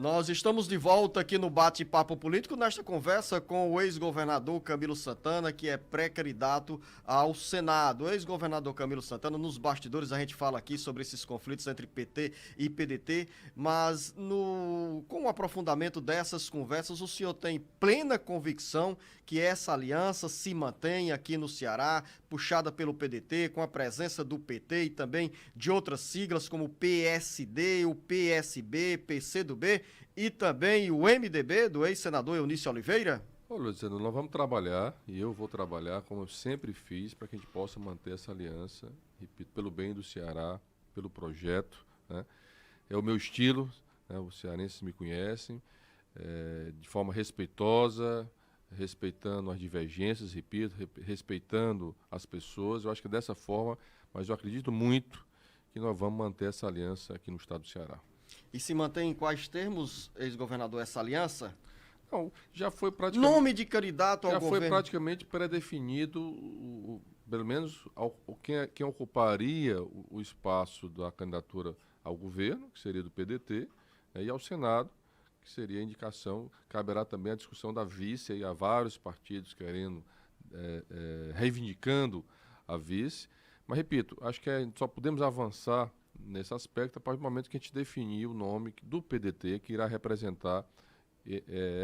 Nós estamos de volta aqui no Bate-Papo Político, nesta conversa com o ex-governador Camilo Santana, que é pré-candidato ao Senado. O ex-governador Camilo Santana, nos bastidores a gente fala aqui sobre esses conflitos entre PT e PDT, mas com o aprofundamento dessas conversas, o senhor tem plena convicção que essa aliança se mantém aqui no Ceará, puxada pelo PDT, com a presença do PT e também de outras siglas como o PSD, o PSB, PCdoB e também o MDB do ex-senador Eunício Oliveira? Ô, Luciano, nós vamos trabalhar, e eu vou trabalhar como eu sempre fiz, para que a gente possa manter essa aliança, repito, pelo bem do Ceará, pelo projeto, né? É o meu estilo, né? Os cearenses me conhecem, de forma respeitosa, respeitando as divergências, repito, respeitando as pessoas. Eu acho que dessa forma, mas eu acredito muito que nós vamos manter essa aliança aqui no estado do Ceará. E se mantém em quais termos, ex-governador, essa aliança? Não, já foi praticamente... Nome de candidato ao já governo? foi praticamente pré-definido, pelo menos quem ocuparia o espaço da candidatura ao governo, que seria do PDT, e ao Senado, que seria a indicação. Caberá também a discussão da vice, aí há vários partidos querendo, reivindicando a vice. Mas, repito, acho que só podemos avançar nesse aspecto a partir do momento que a gente definir o nome do PDT que irá representar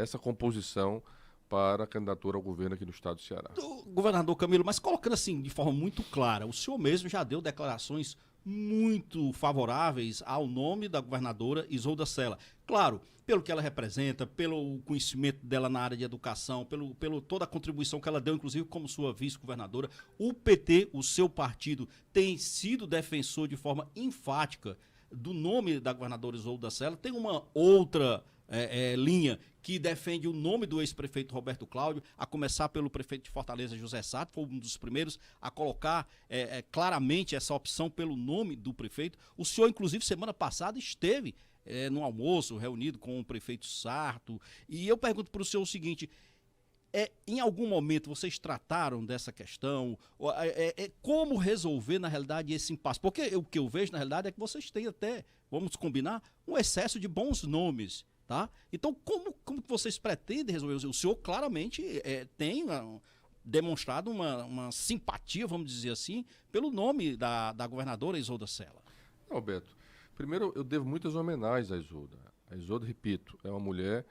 essa composição para a candidatura ao governo aqui no estado do Ceará. Governador Camilo, mas colocando assim de forma muito clara, o senhor mesmo já deu declarações muito favoráveis ao nome da governadora Isolda Sela. Claro, pelo que ela representa, pelo conhecimento dela na área de educação, pelo toda a contribuição que ela deu, inclusive como sua vice-governadora. O PT, o seu partido, tem sido defensor de forma enfática do nome da governadora Isolda Sela. Tem uma outra linha que defende o nome do ex-prefeito Roberto Cláudio, a começar pelo prefeito de Fortaleza, José Sato, foi um dos primeiros a colocar claramente essa opção pelo nome do prefeito. O senhor, inclusive, semana passada esteve no almoço, reunido com o prefeito Sarto, e eu pergunto para o senhor o seguinte: em algum momento vocês trataram dessa questão? Como resolver, na realidade, esse impasse? Porque o que eu vejo, na realidade, é que vocês têm até, vamos combinar, um excesso de bons nomes. Tá? Então, como que vocês pretendem resolver? O senhor claramente tem demonstrado uma simpatia, vamos dizer assim, pelo nome da governadora Isolda Sela. Roberto, primeiro eu devo muitas homenagens à Isolda. A Isolda, repito, é uma mulher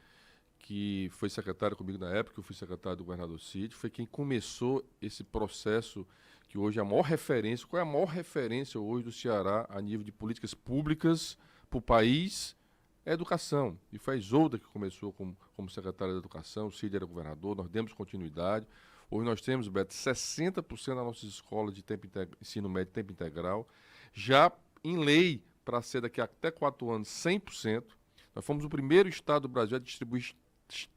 que foi secretária comigo na época, eu fui secretário do governador Cid, foi quem começou esse processo que hoje é a maior referência. Qual é a maior referência hoje do Ceará a nível de políticas públicas para o país? É educação. E foi a Isolda que começou como secretária da Educação, o Cid era governador, nós demos continuidade. Hoje nós temos, Beto, 60% das nossas escolas de ensino médio tempo integral, já em lei, para ser daqui a até 4 anos, 100%. Nós fomos o primeiro estado do Brasil a distribuir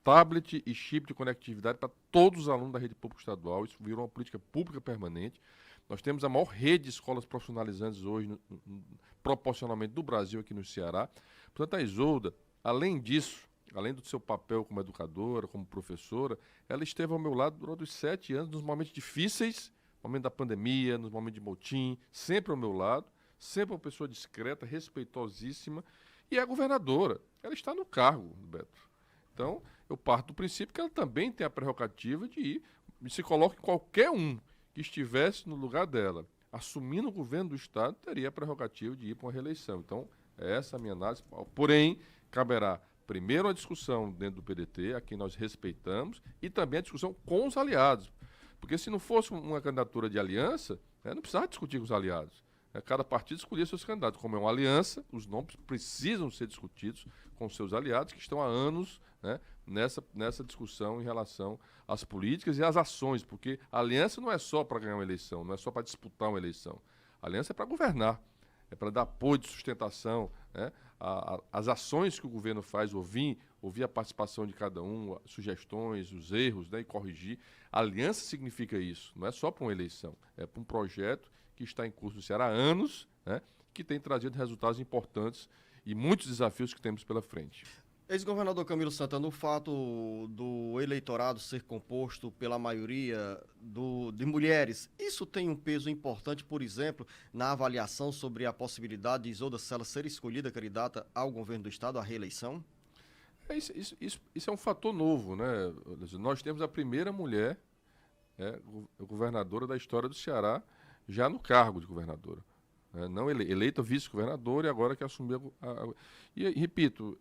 tablet e chip de conectividade para todos os alunos da rede pública estadual. Isso virou uma política pública permanente. Nós temos a maior rede de escolas profissionalizantes hoje, proporcionalmente, do Brasil aqui no Ceará. Portanto, a Isolda, além disso, além do seu papel como educadora, como professora, ela esteve ao meu lado durante os 7 anos, nos momentos difíceis, no momento da pandemia, nos momentos de motim, sempre ao meu lado, sempre uma pessoa discreta, respeitosíssima, e é governadora. Ela está no cargo, Beto. Então, eu parto do princípio que ela também tem a prerrogativa de ir, se coloque qualquer um que estivesse no lugar dela, assumindo o governo do estado, teria a prerrogativa de ir para uma reeleição. Então, essa é a minha análise. Porém, caberá primeiro a discussão dentro do PDT, a quem nós respeitamos, e também a discussão com os aliados. Porque se não fosse uma candidatura de aliança, não precisava discutir com os aliados. Cada partido escolhia seus candidatos. Como é uma aliança, os nomes precisam ser discutidos com seus aliados, que estão há anos, né, nessa discussão em relação às políticas e às ações, porque a aliança não é só para ganhar uma eleição, não é só para disputar uma eleição. A aliança é para governar, é para dar apoio de sustentação, né, às ações que o governo faz, ouvir a participação de cada um, sugestões, os erros, né, e corrigir. A aliança significa isso, não é só para uma eleição, é para um projeto que está em curso no Ceará há anos, né, que tem trazido resultados importantes e muitos desafios que temos pela frente. Ex-governador Camilo Santana, o fato do eleitorado ser composto pela maioria de mulheres, isso tem um peso importante, por exemplo, na avaliação sobre a possibilidade de Isolda Sela ser escolhida candidata ao governo do estado, à reeleição? Isso é um fator novo, né? Nós temos a primeira mulher governadora da história do Ceará, já no cargo de governadora. Né? Não eleita vice-governadora e agora que assumiu E, repito,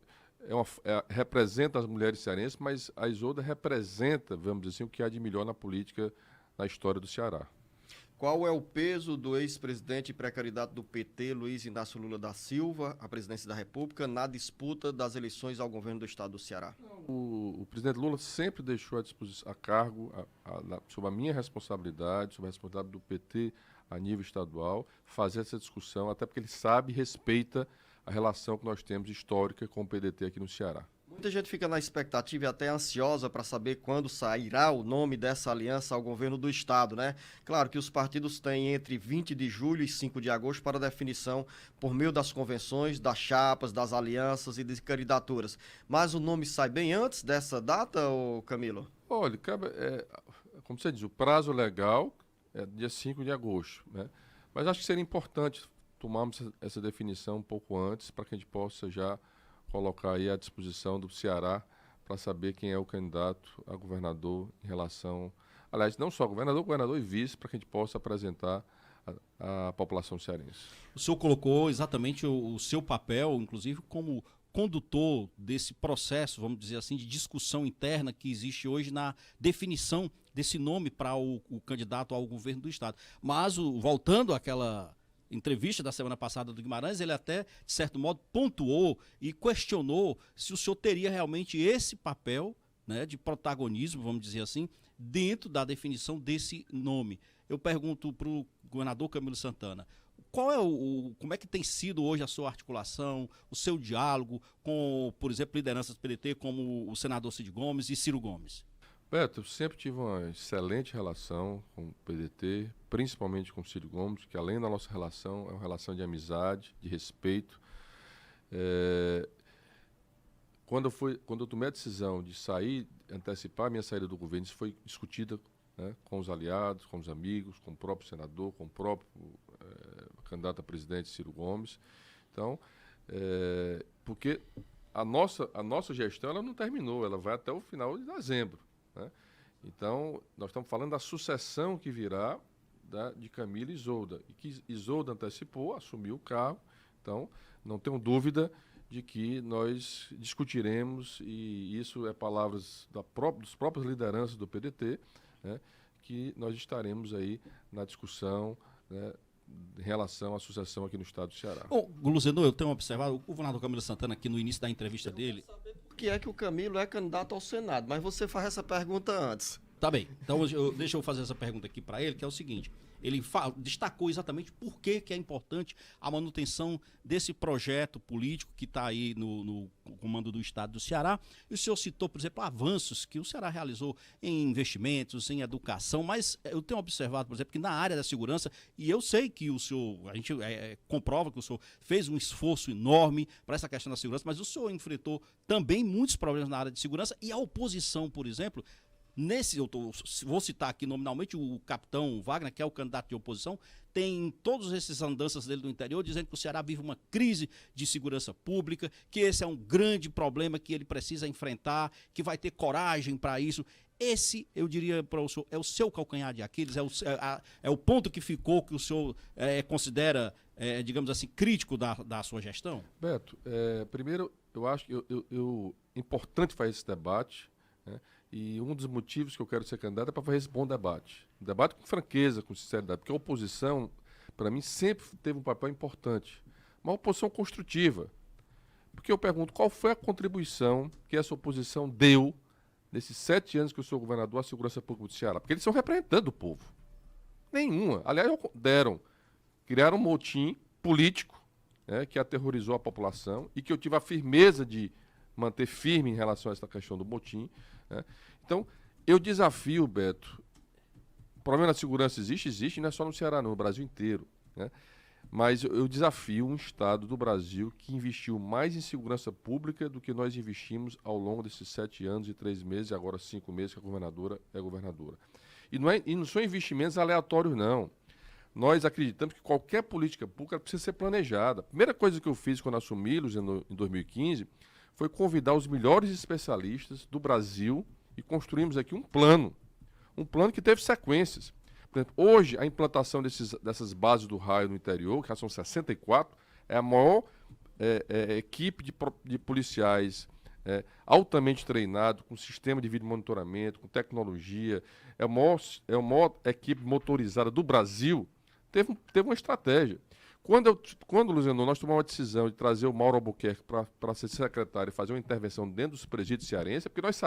representa as mulheres cearenses, mas a Isolda representa, vamos dizer assim, o que há de melhor na política, na história do Ceará. Qual é o peso do ex-presidente e pré-candidato do PT, Luiz Inácio Lula da Silva, à presidência da República, na disputa das eleições ao governo do estado do Ceará? O presidente Lula sempre deixou à disposição, a cargo, sob a minha responsabilidade, sob a responsabilidade do PT a nível estadual, fazer essa discussão, até porque ele sabe e respeita a relação que nós temos histórica com o PDT aqui no Ceará. Muita gente fica na expectativa e até ansiosa para saber quando sairá o nome dessa aliança ao governo do estado, né? Claro que os partidos têm entre 20 de julho e 5 de agosto para definição por meio das convenções, das chapas, das alianças e de candidaturas. Mas o nome sai bem antes dessa data, ô Camilo? Olha, como você diz, o prazo legal é dia 5 de agosto, né? Mas acho que seria importante tomarmos essa definição um pouco antes para que a gente possa já colocar aí à disposição do Ceará para saber quem é o candidato a governador em relação... Aliás, não só governador e vice, para que a gente possa apresentar a população cearense. O senhor colocou exatamente o seu papel, inclusive, como condutor desse processo, vamos dizer assim, de discussão interna que existe hoje na definição desse nome para o candidato ao governo do estado. Mas, voltando àquela entrevista da semana passada do Guimarães, ele até, de certo modo, pontuou e questionou se o senhor teria realmente esse papel, né, de protagonismo, vamos dizer assim, dentro da definição desse nome. Eu pergunto para o governador Camilo Santana, como é que tem sido hoje a sua articulação, o seu diálogo com, por exemplo, lideranças do PDT como o senador Cid Gomes e Ciro Gomes? Beto, eu sempre tive uma excelente relação com o PDT, principalmente com o Ciro Gomes, que além da nossa relação, é uma relação de amizade, de respeito. Quando eu tomei a decisão de antecipar a minha saída do governo, isso foi discutida, né, com os aliados, com os amigos, com o próprio senador, com o próprio candidato a presidente Ciro Gomes. Então, porque a nossa gestão ela não terminou, ela vai até o final de dezembro. Né? Então, nós estamos falando da sucessão que virá de Camilo e Isolda. E que Isolda antecipou, assumiu o cargo. Então, não tenho dúvida de que nós discutiremos, e isso é palavras dos próprios lideranças do PDT, né, que nós estaremos aí na discussão, né, em relação à sucessão aqui no estado do Ceará. Bom, Luzenor, eu tenho observado o governador Camilo Santana aqui no início da entrevista dele. Por que é que o Camilo é candidato ao Senado? Mas você faz essa pergunta antes. Tá bem, então deixa eu fazer essa pergunta aqui para ele, que é o seguinte, ele destacou exatamente por que é importante a manutenção desse projeto político que está aí no comando do estado do Ceará, e o senhor citou, por exemplo, avanços que o Ceará realizou em investimentos, em educação, mas eu tenho observado, por exemplo, que na área da segurança, e eu sei que o senhor, a gente comprova que o senhor fez um esforço enorme para essa questão da segurança, mas o senhor enfrentou também muitos problemas na área de segurança, e a oposição, por exemplo, vou citar aqui nominalmente o capitão Wagner, que é o candidato de oposição, tem todas essas andanças dele do interior, dizendo que o Ceará vive uma crise de segurança pública, que esse é um grande problema que ele precisa enfrentar, que vai ter coragem para isso. Esse, eu diria para o senhor, é o seu calcanhar de Aquiles, é o ponto que ficou que o senhor considera, digamos assim, crítico da sua gestão? Beto, primeiro, eu acho que é importante fazer esse debate, né? E um dos motivos que eu quero ser candidato é para fazer esse bom debate. Um debate com franqueza, com sinceridade, porque a oposição, para mim, sempre teve um papel importante. Uma oposição construtiva. Porque eu pergunto, qual foi a contribuição que essa oposição deu nesses 7 anos que eu sou governador à segurança pública do Ceará? Porque eles são representantes do povo. Nenhuma. Aliás, criaram um motim político, né, que aterrorizou a população e que eu tive a firmeza de manter firme em relação a essa questão do motim. Né? Então, eu desafio, Beto, o problema da segurança existe, não é só no Ceará, não, no Brasil inteiro. Né? Mas eu desafio um estado do Brasil que investiu mais em segurança pública do que nós investimos ao longo desses 7 anos e 3 meses, e agora 5 meses que a governadora é governadora. E não são investimentos aleatórios, não. Nós acreditamos que qualquer política pública precisa ser planejada. A primeira coisa que eu fiz quando assumi, Luciano, em 2015, foi convidar os melhores especialistas do Brasil e construímos aqui um plano que teve sequências. Por exemplo, hoje, a implantação dessas bases do raio no interior, que já são 64, é a maior equipe de policiais altamente treinado, com sistema de vídeo monitoramento, com tecnologia, é a maior equipe motorizada do Brasil, teve uma estratégia. Quando Luziano, nós tomamos a decisão de trazer o Mauro Albuquerque para ser secretário e fazer uma intervenção dentro dos presídios cearenses, é porque nós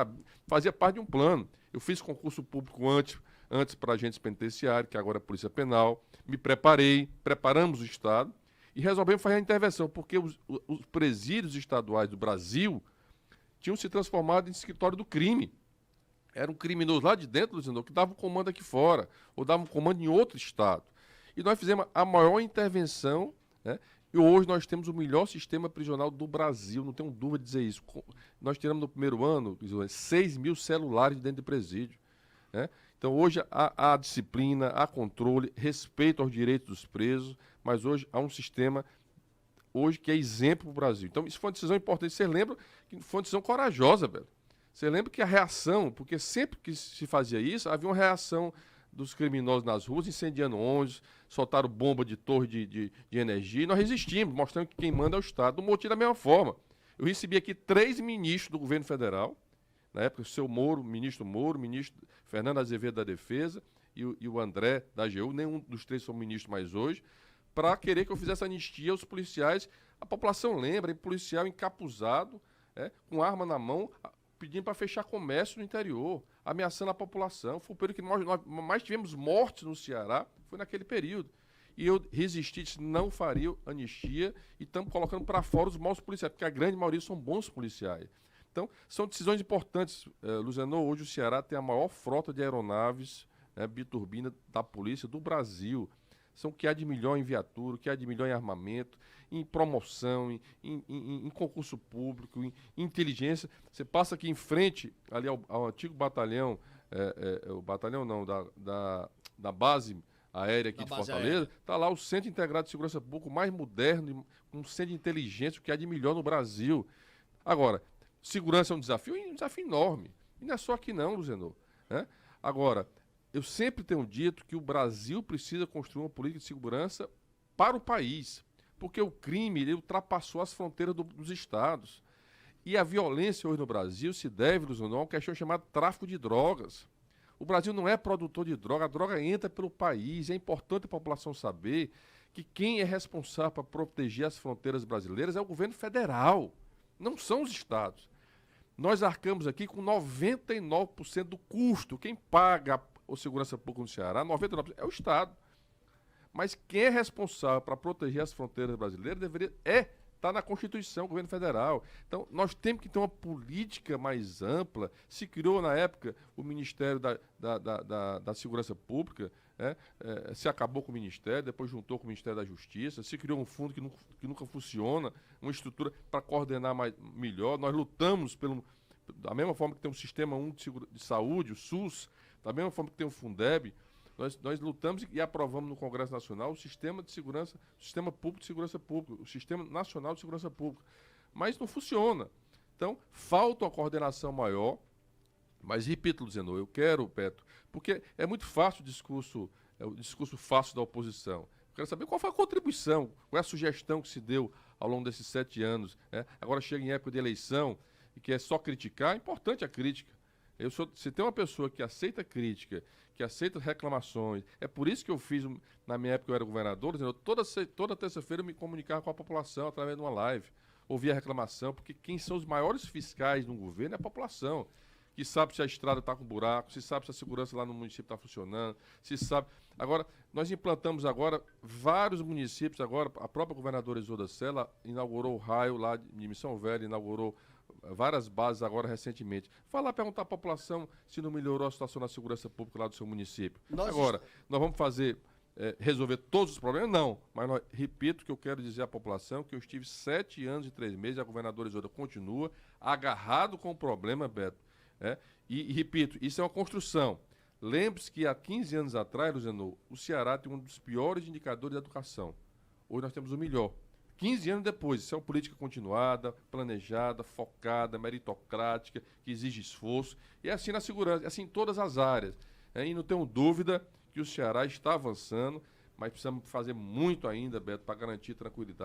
fazia parte de um plano. Eu fiz concurso público antes para agentes penitenciários, que agora é Polícia Penal, me preparamos o Estado e resolvemos fazer a intervenção, porque os presídios estaduais do Brasil tinham se transformado em escritório do crime. Era um criminoso lá de dentro, Luziano, que dava um comando aqui fora, ou dava um comando em outro estado. E nós fizemos a maior intervenção, né? E hoje nós temos o melhor sistema prisional do Brasil, não tenho dúvida de dizer isso. Nós tiramos no primeiro ano 6 mil celulares dentro de presídio, né? Então hoje há disciplina, há controle, respeito aos direitos dos presos, mas hoje há um sistema hoje que é exemplo para o Brasil. Então isso foi uma decisão importante. Você lembra que foi uma decisão corajosa, velho. Você lembra que a reação, porque sempre que se fazia isso, havia uma reação dos criminosos nas ruas, incendiando ônibus, soltaram bomba de torre de energia, e nós resistimos, mostrando que quem manda é o Estado. No motivo da mesma forma. Eu recebi aqui 3 ministros do governo federal, na época, o seu Moro, ministro Fernando Azevedo da Defesa e o André da AGU, nenhum dos 3 são ministros mais hoje, para querer que eu fizesse anistia aos policiais. A população lembra, policial encapuzado, com arma na mão, pedindo para fechar comércio no interior, ameaçando a população. Foi o período que nós mais tivemos mortes no Ceará, foi naquele período. E eu resisti, disse, não faria anistia, e estamos colocando para fora os maus policiais, porque a grande maioria são bons policiais. Então, são decisões importantes. Luziano, hoje o Ceará tem a maior frota de aeronaves biturbina da polícia do Brasil. São o que há de melhor em viatura, o que há de melhor em armamento, em promoção, em concurso público, em inteligência. Você passa aqui em frente, ali ao antigo batalhão, o batalhão não, da base aérea aqui de Fortaleza, está lá o Centro Integrado de Segurança Pública, o mais moderno, um centro de inteligência, o que há de melhor no Brasil. Agora, segurança é um desafio enorme. E não é só aqui não, Luziano, né? Agora, eu sempre tenho dito que o Brasil precisa construir uma política de segurança para o país, porque o crime ele ultrapassou as fronteiras dos estados. E a violência hoje no Brasil se deve, Luziano, a uma questão chamada tráfico de drogas. O Brasil não é produtor de droga, a droga entra pelo país. É importante a população saber que quem é responsável para proteger as fronteiras brasileiras é o governo federal, não são os estados. Nós arcamos aqui com 99% do custo. Quem paga a segurança pública no Ceará, 99% é o Estado. Mas quem é responsável para proteger as fronteiras brasileiras deveria estar na Constituição, o governo federal. Então, nós temos que ter uma política mais ampla. Se criou, na época, o Ministério da Segurança Pública, se acabou com o Ministério, depois juntou com o Ministério da Justiça, se criou um fundo que nunca funciona, uma estrutura para coordenar melhor. Nós lutamos da mesma forma que tem um Sistema Único de Saúde, o SUS, da mesma forma que tem o Fundeb, nós lutamos e aprovamos no Congresso Nacional o Sistema Público de Segurança Pública, o Sistema Nacional de Segurança Pública. Mas não funciona. Então, falta uma coordenação maior. Mas, repito, Luziano, eu quero, Petro, porque é muito fácil o discurso fácil da oposição. Eu quero saber qual foi a contribuição, qual é a sugestão que se deu ao longo desses 7 anos. Agora chega em época de eleição e que é só criticar, é importante a crítica. Se tem uma pessoa que aceita crítica, que aceita reclamações, é por isso que eu fiz, na minha época eu era governador, toda terça-feira eu me comunicava com a população através de uma live, ouvia a reclamação, porque quem são os maiores fiscais no governo é a população, que sabe se a estrada está com buraco, se sabe se a segurança lá no município está funcionando, se sabe... Agora, nós implantamos agora vários municípios, agora a própria governadora Isolda Sela inaugurou o raio lá de Missão Velha, inaugurou várias bases agora recentemente. Vai lá perguntar à população se não melhorou a situação da segurança pública lá do seu município. Nós vamos resolver todos os problemas? Não. Mas, repito que eu quero dizer à população que eu estive 7 anos e 3 meses, a governadora Isolda continua agarrado com o problema, Beto. E, repito, isso é uma construção. Lembre-se que há 15 anos atrás, Luziano, o Ceará tem um dos piores indicadores de educação. Hoje nós temos o melhor. 15 anos depois, isso é uma política continuada, planejada, focada, meritocrática, que exige esforço. E é assim na segurança, é assim em todas as áreas. E não tenho dúvida que o Ceará está avançando, mas precisamos fazer muito ainda, Beto, para garantir tranquilidade.